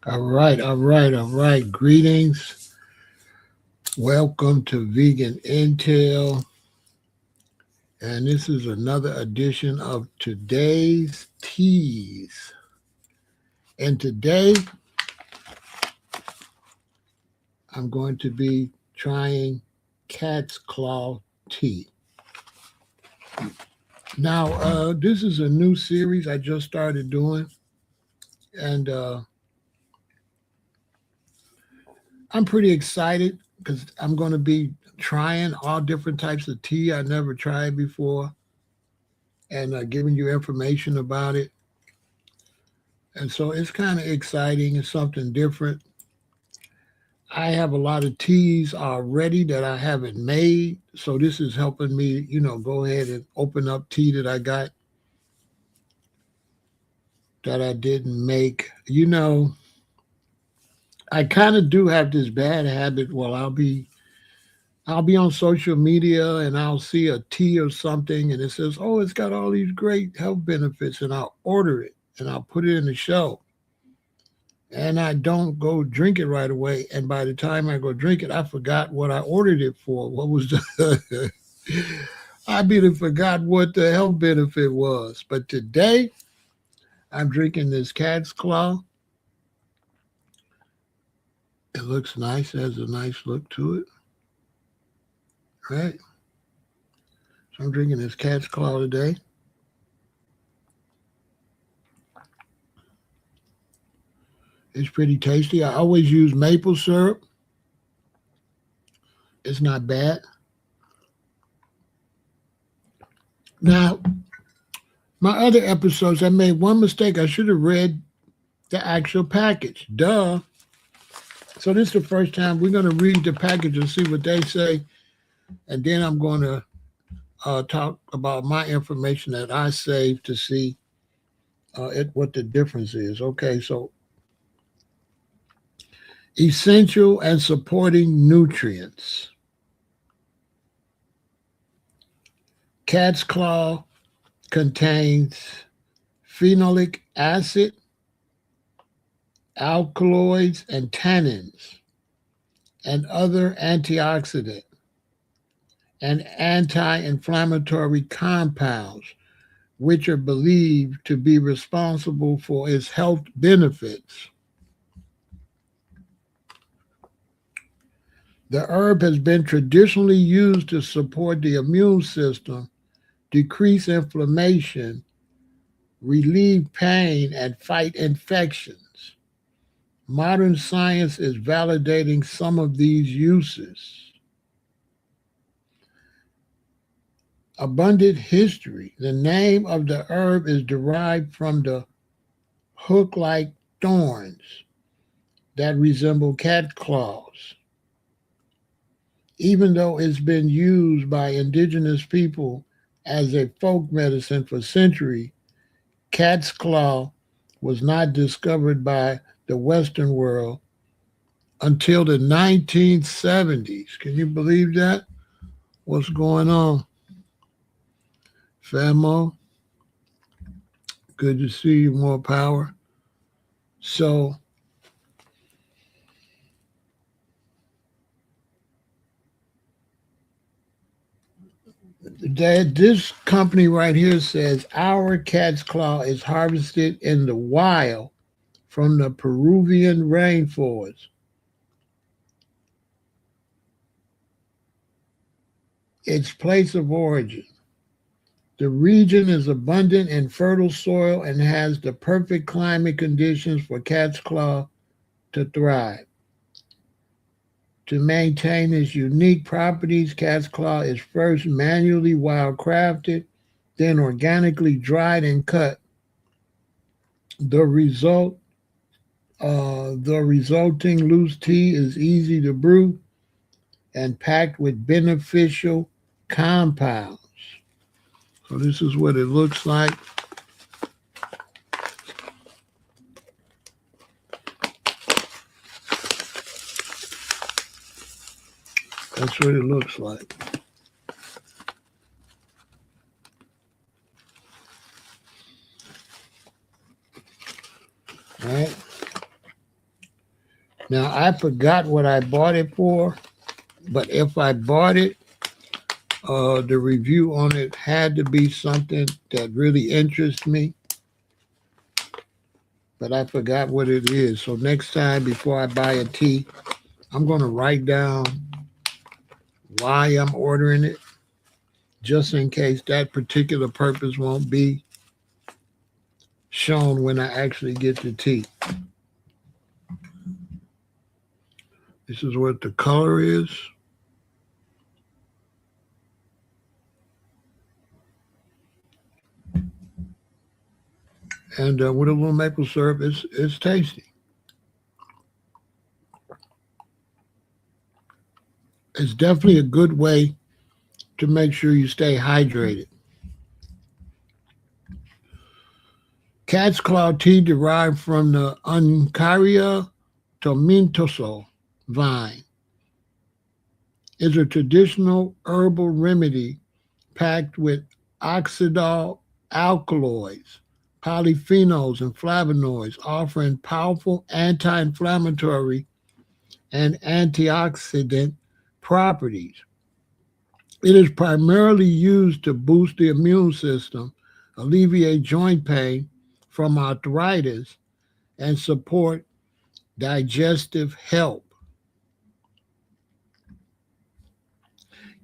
All right. Greetings. Welcome to Vegan Intel. And this is another edition of today's teas. And today I'm going to be trying cat's claw tea. Now, this is a new series I just started doing. And I'm pretty excited because I'm going to be trying all different types of tea I never tried before and giving you information about it. And so it's kind of exciting. It's something different. I have a lot of teas already that I haven't made. So this is helping me, go ahead and open up tea that I got that I didn't make. I kind of do have this bad habit. Well, I'll be on social media and I'll see a tea or something and it says, "Oh, it's got all these great health benefits," and I'll order it and I'll put it in the shelf. And I don't go drink it right away. And by the time I go drink it, I forgot what I ordered it for. What was the I even forgot what the health benefit was. But today I'm drinking this cat's claw. It looks nice, it has a nice look to it. Right? So I'm drinking this cat's claw today. It's pretty tasty. I always use maple syrup. It's not bad. Now, my other episodes, I made one mistake. I should have read the actual package. Duh. So this is the first time we're going to read the package and see what they say. And then I'm going to talk about my information that I saved to see what the difference is. Okay, so essential and supporting nutrients. Cat's claw contains phenolic acid, alkaloids, and tannins, and other antioxidant and anti-inflammatory compounds, which are believed to be responsible for its health benefits. The herb has been traditionally used to support the immune system, decrease inflammation, relieve pain, and fight infections. Modern science is validating some of these uses. Abundant history. The name of the herb is derived from the hook-like thorns that resemble cat claws. Even though it's been used by indigenous people as a folk medicine for centuries, cat's claw was not discovered by the Western world until the 1970s. Can you believe that? What's going on? Famo, good to see you. More power. So, this company right here says our cat's claw is harvested in the wild from the Peruvian rainforest. Its place of origin. The region is abundant in fertile soil and has the perfect climate conditions for cat's claw to thrive. To maintain its unique properties, cat's claw is first manually wild crafted, then organically dried and cut. The resulting loose tea is easy to brew and packed with beneficial compounds. So this is what it looks like. That's what it looks like. All right. Now, I forgot what I bought it for, but if I bought it, the review on it had to be something that really interests me, but I forgot what it is. So next time before I buy a tea, I'm going to write down why I'm ordering it, just in case that particular purpose won't be shown when I actually get the tea. This is what the color is. And with a little maple syrup, it's tasty. It's definitely a good way to make sure you stay hydrated. Cat's claw tea derived from the Uncaria tomentoso vine is a traditional herbal remedy packed with oxidol alkaloids, polyphenols, and flavonoids, offering powerful anti inflammatory and antioxidant properties. It is primarily used to boost the immune system, alleviate joint pain from arthritis, and support digestive health.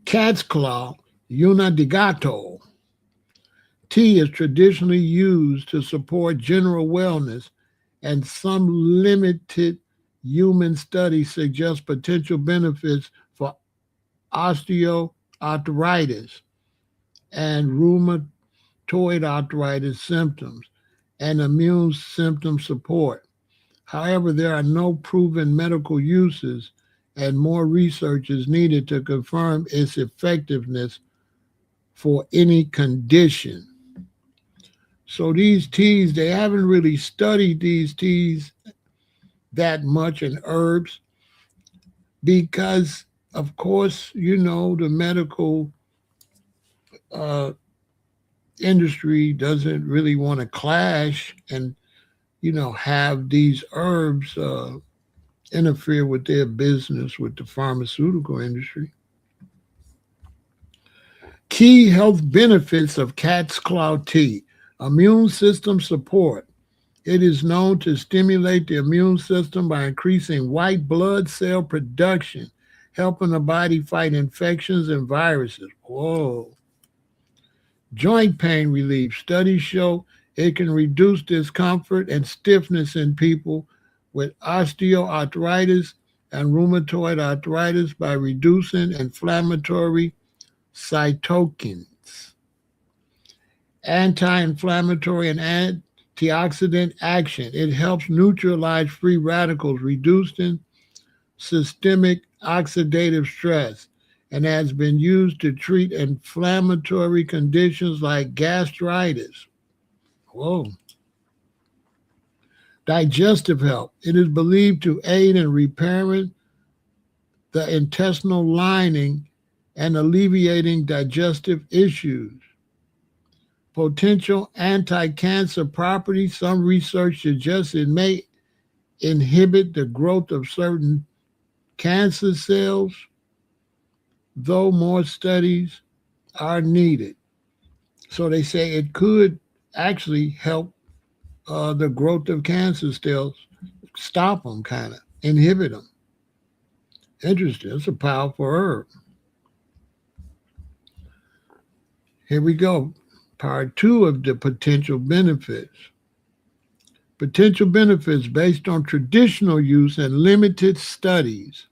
Cat's claw, unadigato, tea is traditionally used to support general wellness, and some limited human studies suggest potential benefits for osteoarthritis and rheumatoid arthritis symptoms and immune symptom support. However, there are no proven medical uses, and more research is needed to confirm its effectiveness for any condition. So these teas, they haven't really studied these teas that much and herbs because, of course, the medical uh, industry doesn't really want to clash and, have these herbs interfere with their business with the pharmaceutical industry. Key health benefits of cat's claw tea. Immune system support. It is known to stimulate the immune system by increasing white blood cell production, helping the body fight infections and viruses. Whoa. Joint pain relief. Studies show it can reduce discomfort and stiffness in people with osteoarthritis and rheumatoid arthritis by reducing inflammatory cytokines. Anti-inflammatory and antioxidant action. It helps neutralize free radicals, reducing systemic oxidative stress, and has been used to treat inflammatory conditions like gastritis. Whoa. Digestive health. It is believed to aid in repairing the intestinal lining and alleviating digestive issues. Potential anti-cancer properties. Some research suggests it may inhibit the growth of certain cancer cells, though more studies are needed. So they say it could actually help the growth of cancer cells, stop them, kind of inhibit them. Interesting. It's a powerful herb. Here we go. Part two of the potential benefits. Potential benefits based on traditional use and limited studies.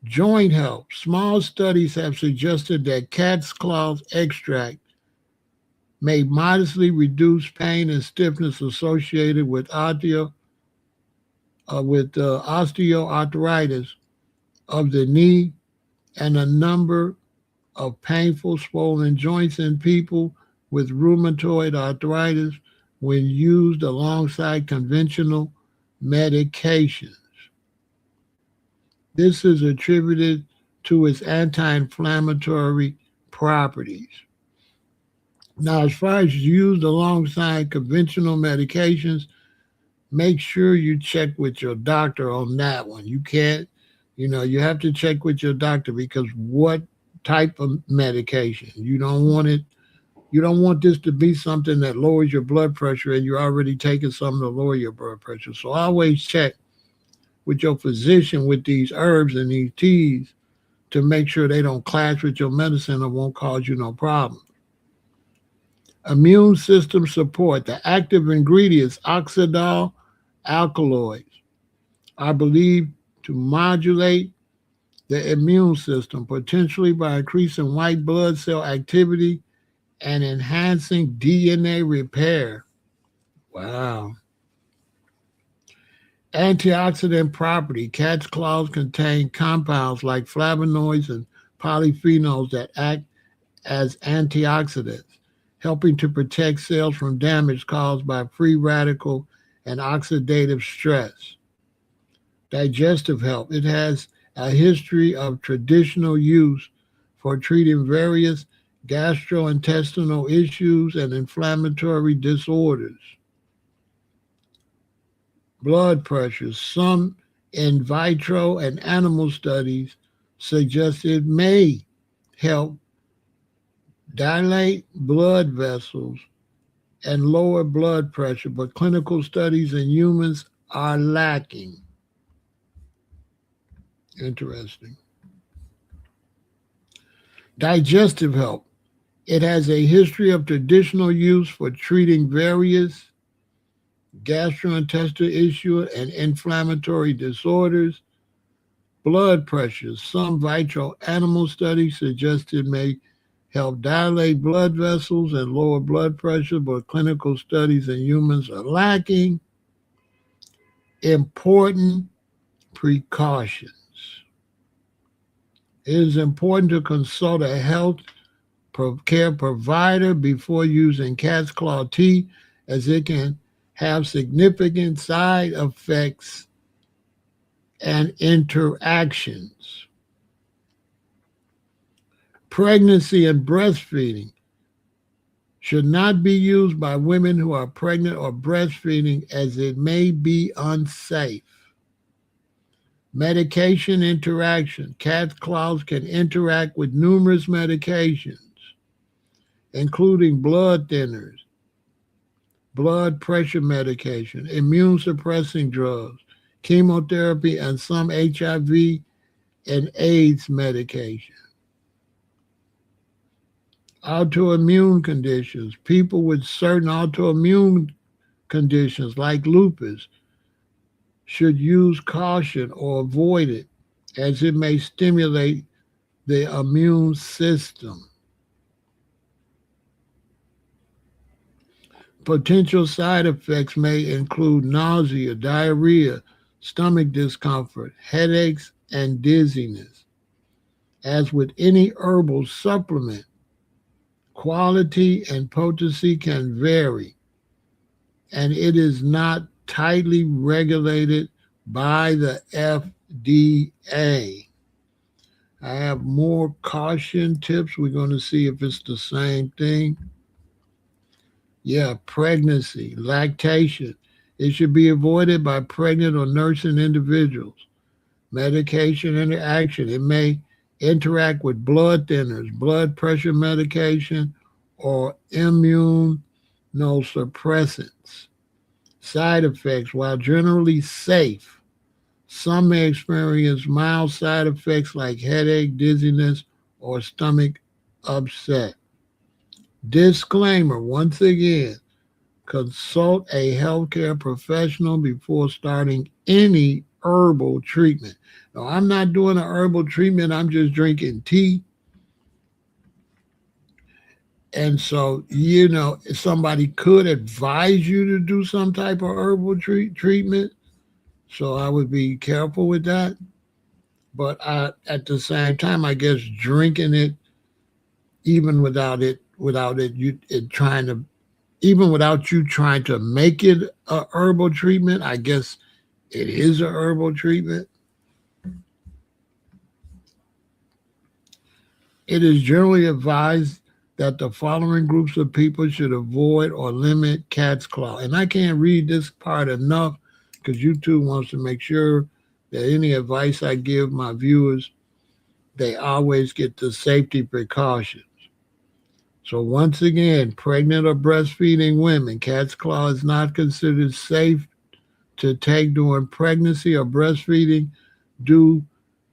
Joint health. Small studies have suggested that cat's claws extract may modestly reduce pain and stiffness associated with osteoarthritis of the knee and a number of painful swollen joints in people with rheumatoid arthritis when used alongside conventional medications. This is attributed to its anti-inflammatory properties. Now, as far as used alongside conventional medications, make sure you check with your doctor on that one. You can't, you have to check with your doctor because what type of medication? You don't want this to be something that lowers your blood pressure and you're already taking something to lower your blood pressure. So always check with your physician with these herbs and these teas to make sure they don't clash with your medicine or won't cause you no problem. Immune system support. The active ingredients, oxidol alkaloids, are believed to modulate the immune system, potentially by increasing white blood cell activity and enhancing DNA repair. Wow. Antioxidant property. Cat's claws contain compounds like flavonoids and polyphenols that act as antioxidants, helping to protect cells from damage caused by free radical and oxidative stress. Digestive health. It has a history of traditional use for treating various gastrointestinal issues and inflammatory disorders. Blood pressure. Some in vitro and animal studies suggest it may help dilate blood vessels and lower blood pressure, but clinical studies in humans are lacking. Interesting. Digestive health. It has a history of traditional use for treating various gastrointestinal issues and inflammatory disorders. Blood pressure. Some vitro animal studies suggest it may help dilate blood vessels and lower blood pressure, but clinical studies in humans are lacking. Important precautions. It is important to consult a health care provider before using cat's claw tea, as it can have significant side effects and interactions. Pregnancy and breastfeeding should not be used by women who are pregnant or breastfeeding as it may be unsafe. Medication interaction. Cat's claws can interact with numerous medications, including blood thinners, blood pressure medication, immune suppressing drugs, chemotherapy, and some HIV and AIDS medication. Autoimmune conditions. People with certain autoimmune conditions like lupus should use caution or avoid it as it may stimulate the immune system. Potential side effects may include nausea, diarrhea, stomach discomfort, headaches, and dizziness. As with any herbal supplement, quality and potency can vary, and it is not tightly regulated by the FDA. I have more caution tips. We're going to see if it's the same thing. Yeah, pregnancy, lactation. It should be avoided by pregnant or nursing individuals. Medication interaction. It may interact with blood thinners, blood pressure medication, or immunosuppressants. Side effects. While generally safe, some may experience mild side effects like headache, dizziness, or stomach upset. Disclaimer, once again, consult a healthcare professional before starting any herbal treatment. Now, I'm not doing an herbal treatment, I'm just drinking tea. And so, somebody could advise you to do some type of herbal treatment. So I would be careful with that. But at the same time, I guess drinking it, even even without you trying to make it a herbal treatment, I guess it is a herbal treatment. It is generally advised that the following groups of people should avoid or limit cat's claw. And I can't read this part enough because YouTube wants to make sure that any advice I give my viewers, they always get the safety precautions. So once again, pregnant or breastfeeding women, cat's claw is not considered safe to take during pregnancy or breastfeeding due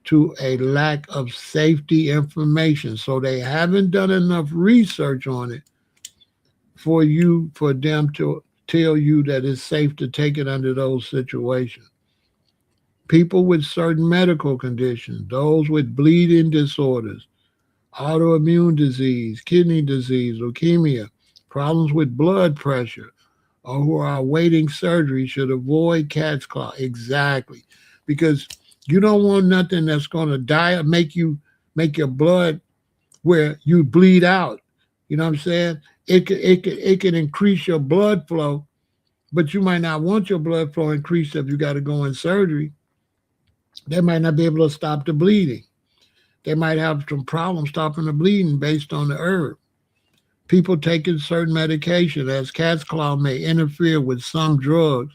to a lack of safety information. So they haven't done enough research on it for them to tell you that it's safe to take it under those situations. People with certain medical conditions, those with bleeding disorders, autoimmune disease, kidney disease, leukemia, problems with blood pressure, or who are awaiting surgery should avoid cat's claw. Exactly. Because you don't want nothing that's going to die, make your blood where you bleed out. You know what I'm saying? It can increase your blood flow, but you might not want your blood flow increased if you got to go in surgery. They might not be able to stop the bleeding. They might have some problems stopping the bleeding based on the herb. People taking certain medication, as cat's claw may interfere with some drugs,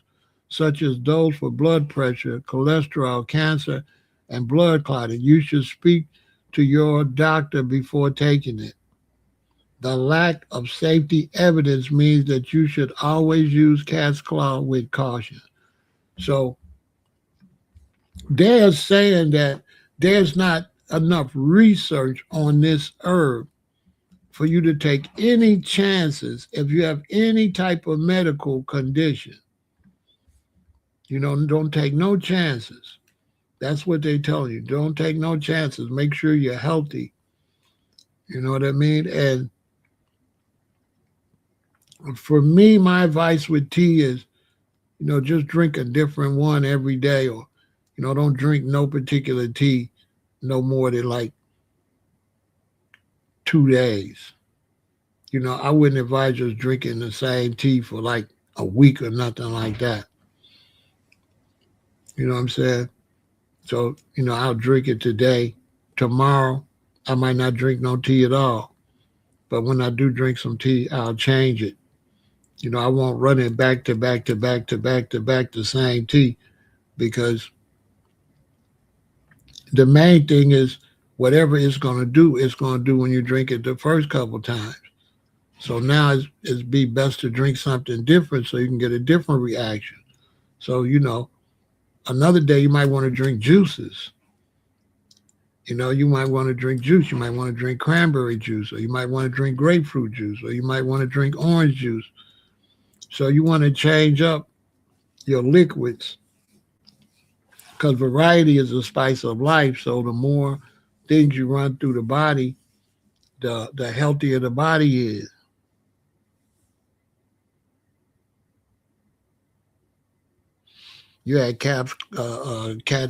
such as those for blood pressure, cholesterol, cancer, and blood clotting. You should speak to your doctor before taking it. The lack of safety evidence means that you should always use cat's claw with caution. So they're saying that there's not enough research on this herb for you to take any chances if you have any type of medical condition. You know, don't take no chances. That's what they tell you. Don't take no chances. Make sure you're healthy. You know what I mean? And for me, my advice with tea is, just drink a different one every day, or, don't drink no particular tea no more than like 2 days. I wouldn't advise just drinking the same tea for like a week or nothing like that. You know what I'm saying? So, I'll drink it today. Tomorrow, I might not drink no tea at all. But when I do drink some tea, I'll change it. I won't run it back to back to back to back to back the same tea, because the main thing is whatever it's going to do, it's going to do when you drink it the first couple times. So now it's be best to drink something different so you can get a different reaction. So, another day you might want to drink juices. You might want to drink juice. You might want to drink cranberry juice, or you might want to drink grapefruit juice, or you might want to drink orange juice. So you want to change up your liquids, because variety is the spice of life. So the more things you run through the body, the healthier the body is. You had cat's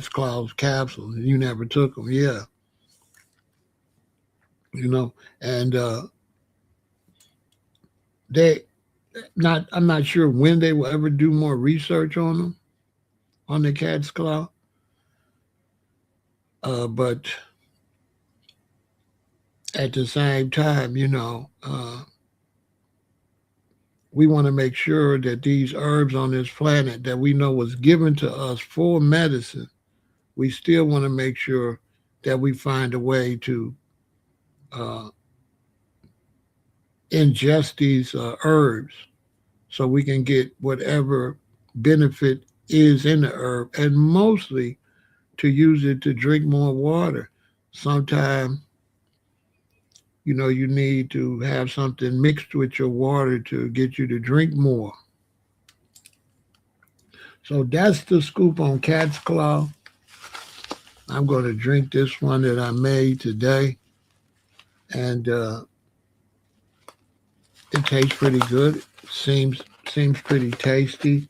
claws capsules, and you never took them. Yeah, and they not. I'm not sure when they will ever do more research on them, on the cat's claw. But at the same time, we want to make sure that these herbs on this planet that we know was given to us for medicine, we still want to make sure that we find a way to uh, ingest these herbs so we can get whatever benefit is in the herb, and mostly to use it to drink more water. Sometimes, you need to have something mixed with your water to get you to drink more. So that's the scoop on cat's claw. I'm going to drink this one that I made today, and it tastes pretty good. Seems pretty tasty.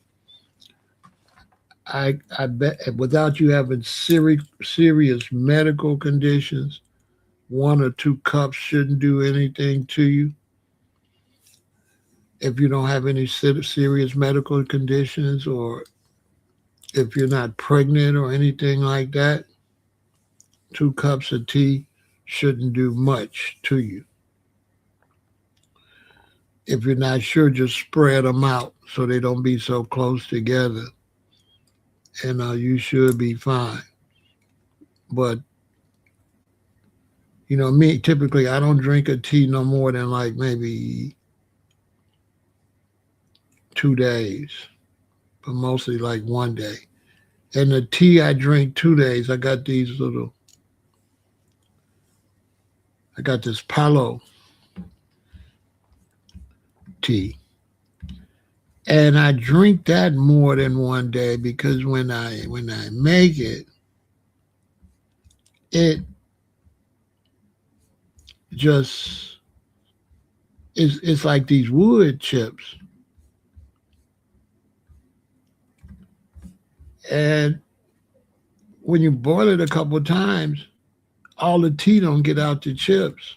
I bet without you having serious medical conditions, 1 or 2 cups shouldn't do anything to you. If you don't have any serious medical conditions, or if you're not pregnant or anything like that, 2 cups of tea shouldn't do much to you. If you're not sure, just spread them out so they don't be so close together, and you should be fine. But me typically I don't drink a tea no more than like maybe 2 days, but mostly like one day. And the tea I drink 2 days, I got this Palo tea. And I drink that more than one day because when I make it, it just it's like these wood chips. And when you boil it a couple of times, all the tea don't get out the chips.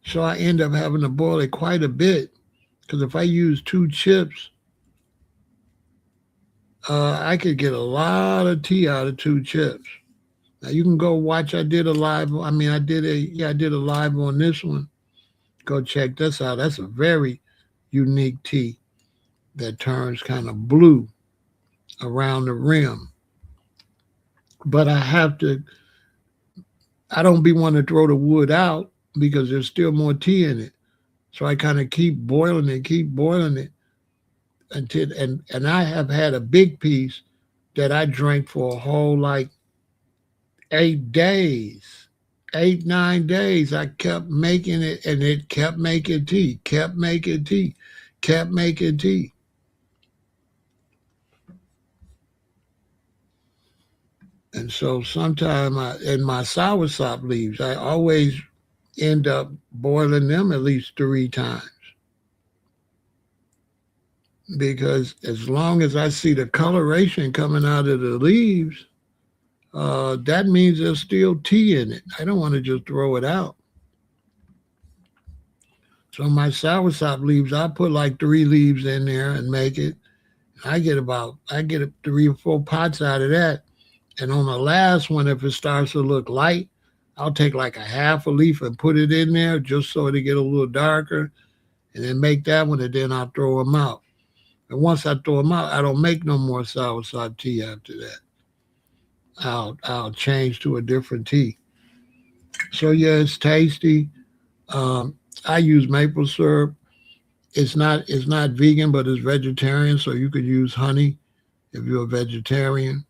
So I end up having to boil it quite a bit because if I use two chips, I could get a lot of tea out of two chips. Now you can go watch. I did a live. I mean, I did a live on this one. Go check this out. That's a very unique tea that turns kind of blue around the rim. But I don't be want to throw the wood out because there's still more tea in it. So I kind of keep boiling it until and I have had a big piece that I drank for a whole like 8 days, 8, 9 days. I kept making it and it kept making tea, kept making tea, kept making tea. And so sometime in my soursop leaves, I always end up boiling them at least 3 times because as long as I see the coloration coming out of the leaves, that means there's still tea in it. I don't want to just throw it out. So my soursop leaves, I put like 3 leaves in there and make it. I get 3 or 4 pots out of that. And on the last one, if it starts to look light, I'll take like a half a leaf and put it in there just so it get a little darker, and then make that one, and then I'll throw them out. And once I throw them out, I don't make no more soursop tea after that. I'll change to a different tea. So yeah, it's tasty. I use maple syrup. It's not vegan, but it's vegetarian, so you could use honey if you're a vegetarian.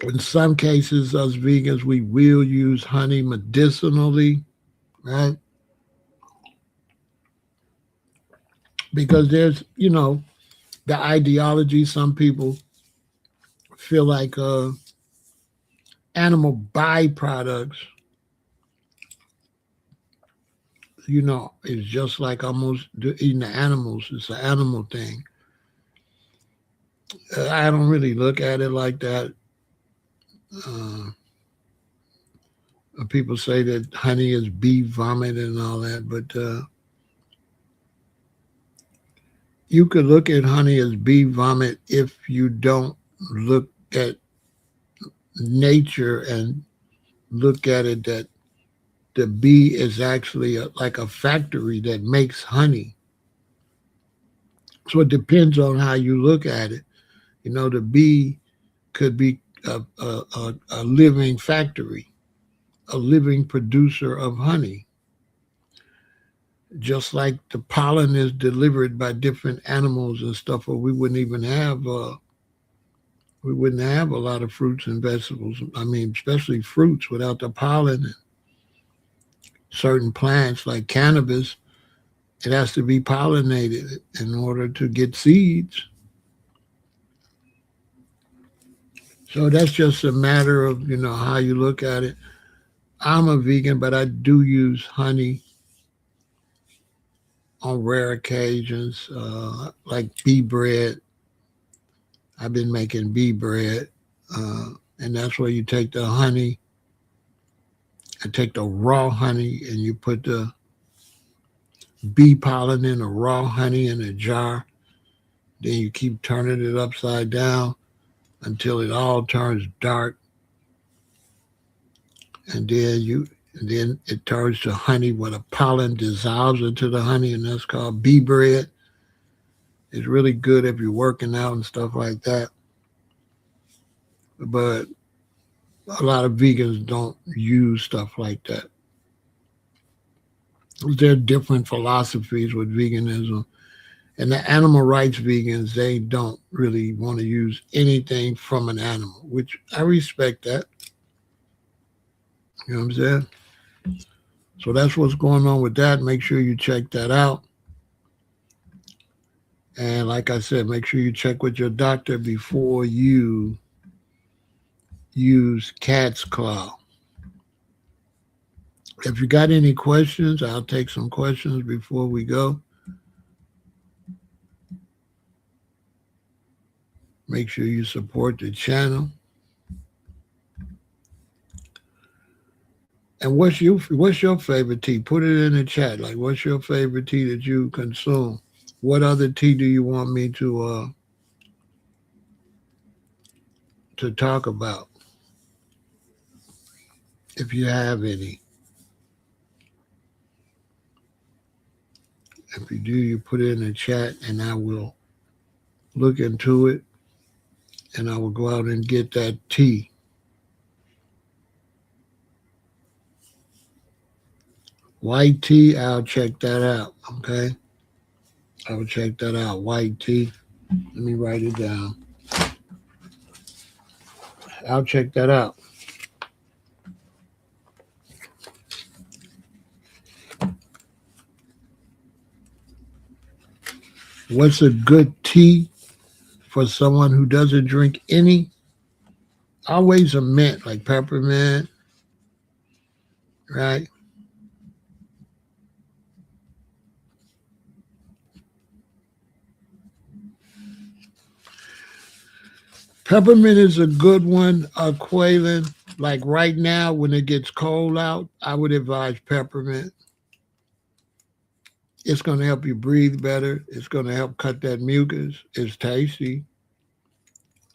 In some cases, us vegans, we will use honey medicinally, right? Because there's, the ideology. Some people feel like animal byproducts, is just like almost eating the animals. It's an animal thing. I don't really look at it like that. Uh, People say that honey is bee vomit and all that, but you could look at honey as bee vomit if you don't look at nature and look at it that the bee is actually like a factory that makes honey. So it depends on how you look at it. The bee could be a living factory, a living producer of honey, just like the pollen is delivered by different animals and stuff, or we wouldn't have a lot of fruits and vegetables. I mean, especially fruits without the pollen. And certain plants like cannabis, it has to be pollinated in order to get seeds. So that's just a matter of how you look at it. I'm a vegan, but I do use honey on rare occasions, like bee bread. I've been making bee bread, and that's where you take the honey and take the raw honey and you put the bee pollen in the raw honey in a jar. Then you keep turning it upside down until it all turns dark, and then And then it turns to honey where the pollen dissolves into the honey, and that's called bee bread. It's really good if you're working out and stuff like that. But a lot of vegans don't use stuff like that. There are different philosophies with veganism. And the animal rights vegans, they don't really want to use anything from an animal, which I respect that. You know what I'm saying? So that's what's going on with that. Make sure you check that out. And like I said, make sure you check with your doctor before you use cat's claw. If you got any questions, I'll take some questions before we go. Make sure you support the channel. And what's your favorite tea? Put it in the chat. Like, what's your favorite tea that you consume? What other tea do you want me to talk about? If you have any. If you do, you put it in the chat and I will look into it and I will go out and get that tea. White tea, I'll check that out. Okay. I will check that out. White tea. Let me write it down. I'll check that out. What's a good tea for someone who doesn't drink any? Always a mint, like peppermint, right? Peppermint is a good one, Quaylen. Like right now, when it gets cold out, I would advise peppermint. It's going to help you breathe better. It's going to help cut that mucus. It's tasty.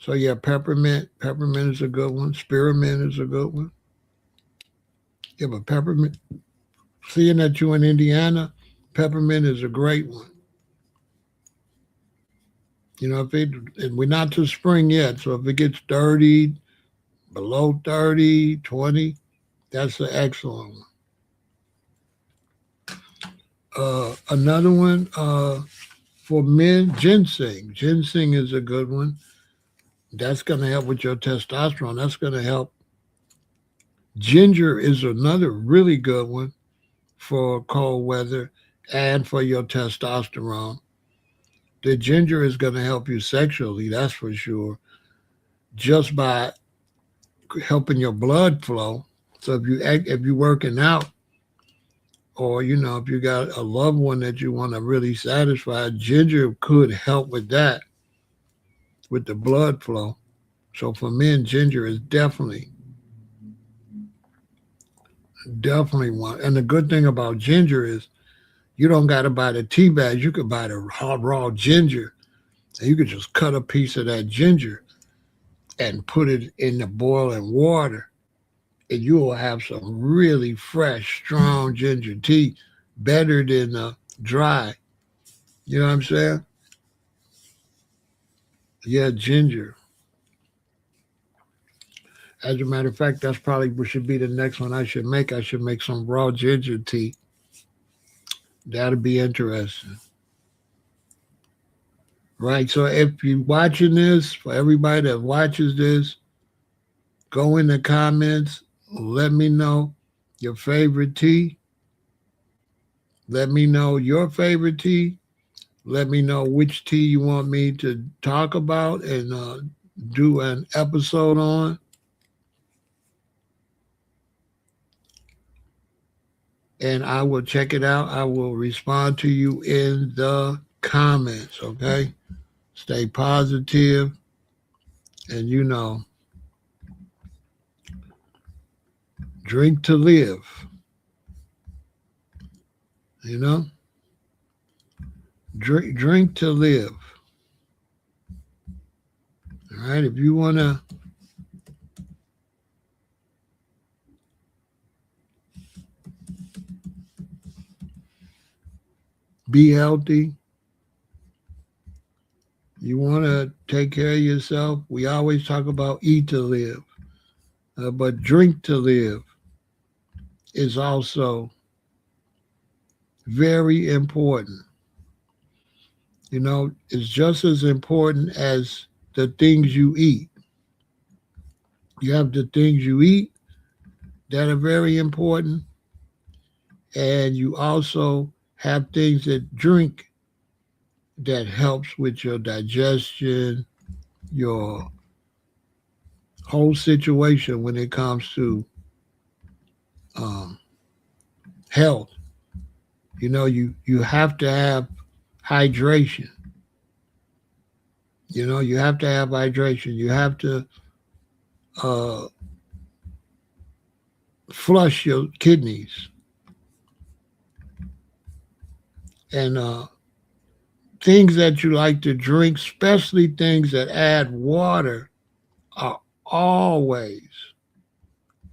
So yeah, peppermint is a good one. Spearmint is a good one. Yeah, but peppermint, seeing that you're in Indiana, peppermint is a great one. You know, and we're not to spring yet, so if it gets 30, below 30, 20, that's an excellent one. Another one for men, ginseng. Ginseng is a good one. That's going to help with your testosterone. That's going to help. Ginger is another really good one for cold weather and for your testosterone. The ginger is going to help you sexually, that's for sure, just by helping your blood flow. So if you're working out, or if you got a loved one that you want to really satisfy, ginger could help with that, with the blood flow. So for men, ginger is definitely one. And the good thing about ginger is you don't got to buy the tea bags. You could buy the raw ginger, and you could just cut a piece of that ginger and put it in the boiling water, and you will have some really fresh, strong ginger tea, better than dry. You know what I'm saying? Yeah, ginger. As a matter of fact, that's probably what should be the next one I should make. I should make some raw ginger tea. That'll be interesting. Right. So if you're watching this, for everybody that watches this, go in the comments. Let me know your favorite tea. Let me know your favorite tea. Let me know which tea you want me to talk about and do an episode on. And I will check it out. I will respond to you in the comments, okay? Stay positive, and drink to live. You know? Drink to live. All right, if you want to be healthy. You want to take care of yourself. We always talk about eat to live, but drink to live is also very important. You know, it's just as important as the things you eat. You have the things you eat that are very important, and you also have things that drink that helps with your digestion, your whole situation when it comes to um, health. You know, you have to have hydration. You know, you have to have hydration. You have to uh, flush your kidneys. And things that you like to drink, especially things that add water, are always,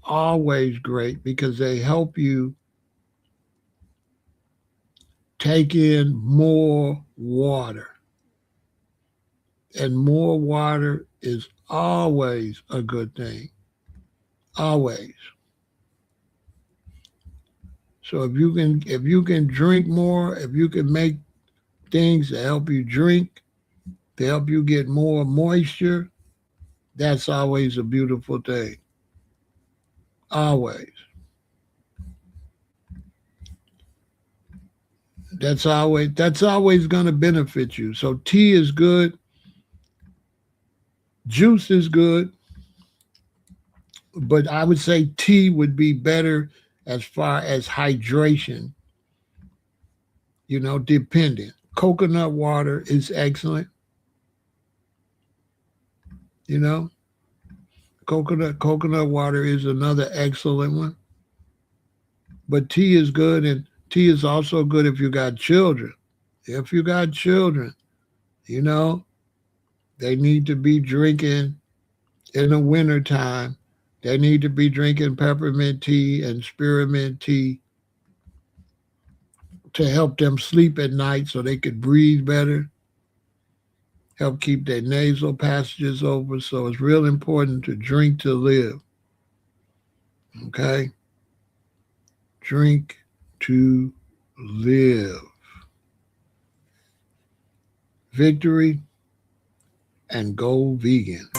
always great because they help you take in more water. And more water is always a good thing. Always. So if you can drink more, if you can make things to help you drink, to help you get more moisture, that's always a beautiful thing. Always. That's always going to benefit you. So tea is good, juice is good, but I would say tea would be better as far as hydration, dependent. Coconut water is excellent, you know. Coconut water is another excellent one. But tea is good, and tea is also good if you got children. If you got children, you know, they need to be drinking in the wintertime. They need to be drinking peppermint tea and spearmint tea to help them sleep at night so they could breathe better, help keep their nasal passages open. So it's real important to drink to live. Okay? Drink to live. Victory and go vegan.